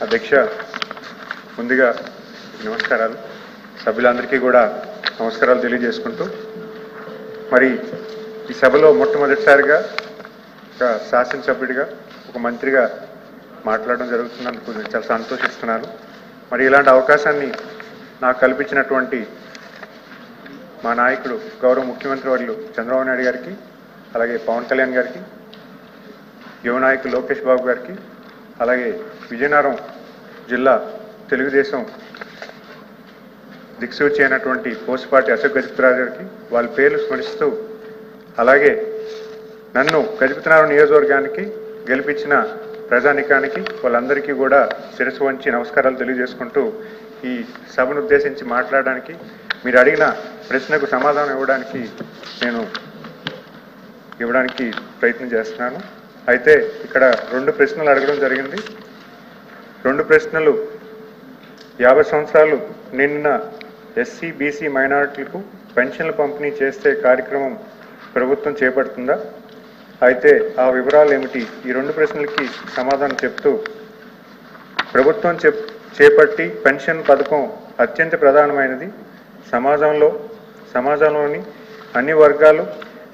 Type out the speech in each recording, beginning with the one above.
అధ్యక్ష, ముందుగా నమస్కారాలు. సభ్యులందరికీ కూడా నమస్కారాలు తెలియజేసుకుంటూ, మరి ఈ సభలో మొట్టమొదటిసారిగా ఒక శాసనసభ్యుడిగా, ఒక మంత్రిగా మాట్లాడడం జరుగుతున్నందుకు నేను చాలా సంతోషిస్తున్నాను. మరి ఇలాంటి అవకాశాన్ని నాకు కల్పించినటువంటి మా నాయకుడు గౌరవ ముఖ్యమంత్రి వర్యులు చంద్రబాబు నాయుడు గారికి, అలాగే పవన్ కళ్యాణ్ గారికి, యువ నాయకులు లోకేష్ బాబు గారికి, అలాగే విజయనగరం జిల్లా తెలుగుదేశం దిక్సూచి అయినటువంటి పోస్పాటి అశోక్ గజపతిరాజు గారికి వాళ్ళ పేర్లు స్మరిస్తూ, అలాగే నన్ను గజపతినగరం నియోజకవర్గానికి గెలిపించిన ప్రజానికానికి వాళ్ళందరికీ కూడా శిరస్సు వంచి నమస్కారాలు తెలియజేసుకుంటూ, ఈ సభను ఉద్దేశించి మాట్లాడడానికి, మీరు అడిగిన ప్రశ్నకు సమాధానం ఇవ్వడానికి ప్రయత్నం చేస్తున్నాను. అయితే ఇక్కడ 2 ప్రశ్నలు అడగడం జరిగింది. 2 ప్రశ్నలు 50 సంవత్సరాలు నిండిన ఎస్సీ, బీసీ మైనారిటీలకు పెన్షన్లు పంపిణీ చేసే కార్యక్రమం ప్రభుత్వం చేపడుతుందా? అయితే ఆ వివరాలు ఏమిటి? ఈ 2 ప్రశ్నలకి సమాధానం చెప్తూ, ప్రభుత్వం చేపట్టి పెన్షన్ పథకం అత్యంత ప్రధానమైనది. సమాజంలోని అన్ని వర్గాలు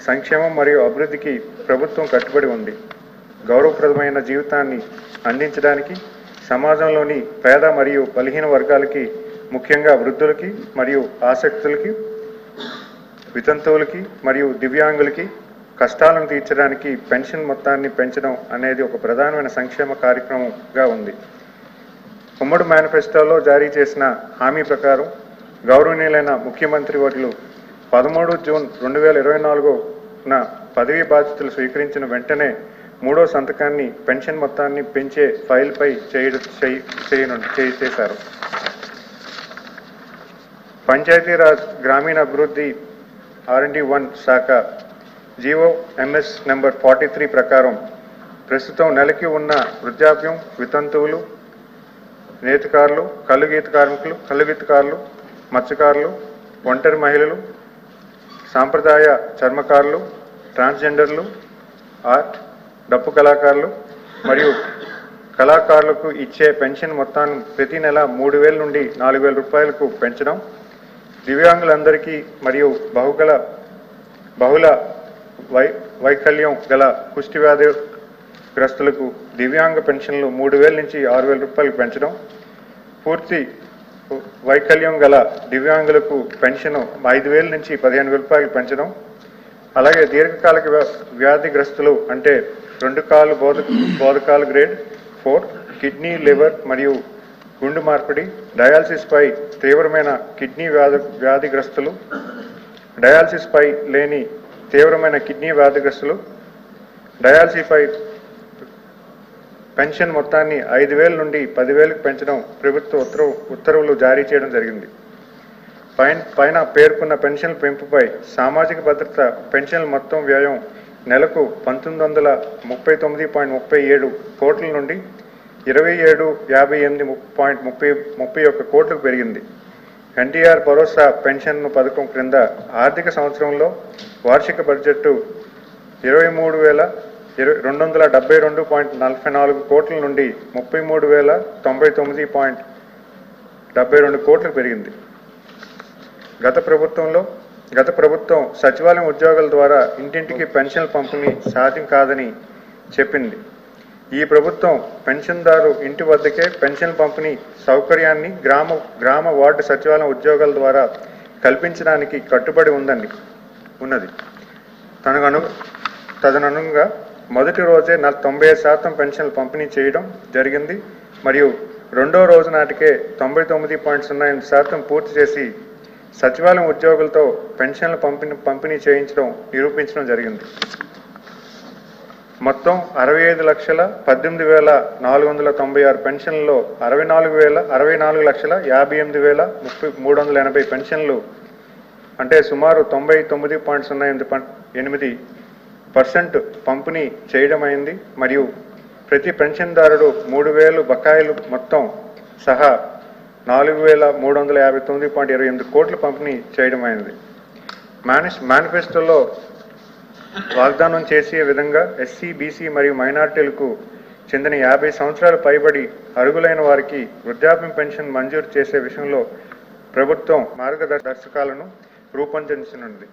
సంక్షేమం మరియు అభివృద్ధికి ప్రభుత్వం కట్టుబడి ఉంది. గౌరవప్రదమైన జీవితాన్ని అందించడానికి సమాజంలోని పేద మరియు బలహీన వర్గాలకి, ముఖ్యంగా వృద్ధులకి మరియు ఆసక్తులకి, వితంతువులకి మరియు దివ్యాంగులకి కష్టాలను తీర్చడానికి పెన్షన్ మొత్తాన్ని పెంచడం అనేది ఒక ప్రధానమైన సంక్షేమ కార్యక్రమంగా ఉంది. ఉమ్మడి మేనిఫెస్టోలో జారీ చేసిన హామీ ప్రకారం గౌరవనీయులైన ముఖ్యమంత్రి వర్యులు 13 జూన్ 2024న పదవీ బాధ్యతలు స్వీకరించిన వెంటనే 3వ సంతకాన్ని పెన్షన్ మొత్తాన్ని పెంచే ఫైల్పై చేశారు. పంచాయతీరాజ్ గ్రామీణాభివృద్ధి R&D 1 శాఖ జీవో MS నెంబర్ 43 ప్రకారం ప్రస్తుతం నెలకి ఉన్న వృద్ధాప్యం, వితంతువులు, నేతకారులు, కల్లుగీతకారులు, మత్స్యకారులు, ఒంటరి మహిళలు, సాంప్రదాయ చర్మకారులు, ట్రాన్స్జెండర్లు, ఆర్ట్, డప్పు కళాకారులు మరియు కళాకారులకు ఇచ్చే పెన్షన్ మొత్తాన్ని ప్రతి నెల 3,000 నుండి 4,000 రూపాయలకు పెంచడం, దివ్యాంగులందరికీ మరియు బహుళ వైకల్యం గల కుష్టి వ్యాధిగ్రస్తులకు దివ్యాంగ పెన్షన్లు 3,000 నుంచి 6,000 రూపాయలకు పెంచడం, పూర్తి వైకల్యం గల దివ్యాంగులకు పెన్షన్ 5,000 నుంచి 15,000 రూపాయలు పెంచడం, అలాగే దీర్ఘకాలిక వ్యాధిగ్రస్తులు అంటే 2 కాలు బోధకాలు గ్రేడ్ 4, కిడ్నీ, లివర్ మరియు గుండె మార్పిడి, డయాలసిస్ పై తీవ్రమైన కిడ్నీ వ్యాధిగ్రస్తులు, డయాలసిస్ పై లేని తీవ్రమైన కిడ్నీ వ్యాధిగ్రస్తులు, డయాలసిస్ పై పెన్షన్ మొత్తాన్ని 5,000 నుండి 10,000కు పెంచడం ప్రభుత్వ ఉత్తర్వులు జారీ చేయడం జరిగింది. పైన పేర్కొన్న పెన్షన్ పెంపుపై సామాజిక భద్రత పెన్షన్ల మొత్తం వ్యయం నెలకు 1939.37 కోట్ల నుండి 2758.31 కోట్లకు పెరిగింది. ఎన్టీఆర్ భరోసా పెన్షన్ పథకం క్రింద ఆర్థిక సంవత్సరంలో వార్షిక బడ్జెట్ 23,272.44 కోట్ల నుండి 33,099.72 కోట్లకు పెరిగింది. గత ప్రభుత్వం సచివాలయం ఉద్యోగుల ద్వారా ఇంటింటికి పెన్షన్ల పంపిణీ సాధ్యం కాదని చెప్పింది. ఈ ప్రభుత్వం పెన్షన్దారు ఇంటి వద్దకే పెన్షన్ పంపిణీ సౌకర్యాన్ని గ్రామ వార్డు సచివాలయం ఉద్యోగుల ద్వారా కల్పించడానికి కట్టుబడి ఉన్నది. తదనుగుణంగా మొదటి రోజే 95% పెన్షన్లు పంపిణీ చేయడం జరిగింది మరియు 2వ రోజు నాటికే 99.08% పూర్తి చేసి సచివాలయం ఉద్యోగులతో పెన్షన్ల పంపిణీ నిరూపించడం జరిగింది. మొత్తం 65,18,496 పెన్షన్లలో 64,58,380 పెన్షన్లు అంటే సుమారు 99.08% పంపిణీ చేయడమైంది మరియు ప్రతి పెన్షన్దారుడు 3,000 బకాయిలు మొత్తం సహా 4,359.28 కోట్లు పంపిణీ చేయడమైనది. మేనిఫెస్టోలో వాగ్దానం చేసే విధంగా ఎస్సీ, బీసీ మరియు మైనార్టీలకు చెందిన 50 సంవత్సరాలు పైబడి అర్హులైన వారికి వృద్ధాప్య పెన్షన్ మంజూరు చేసే విషయంలో ప్రభుత్వం మార్గదర్శకాలను రూపొందించనుంది.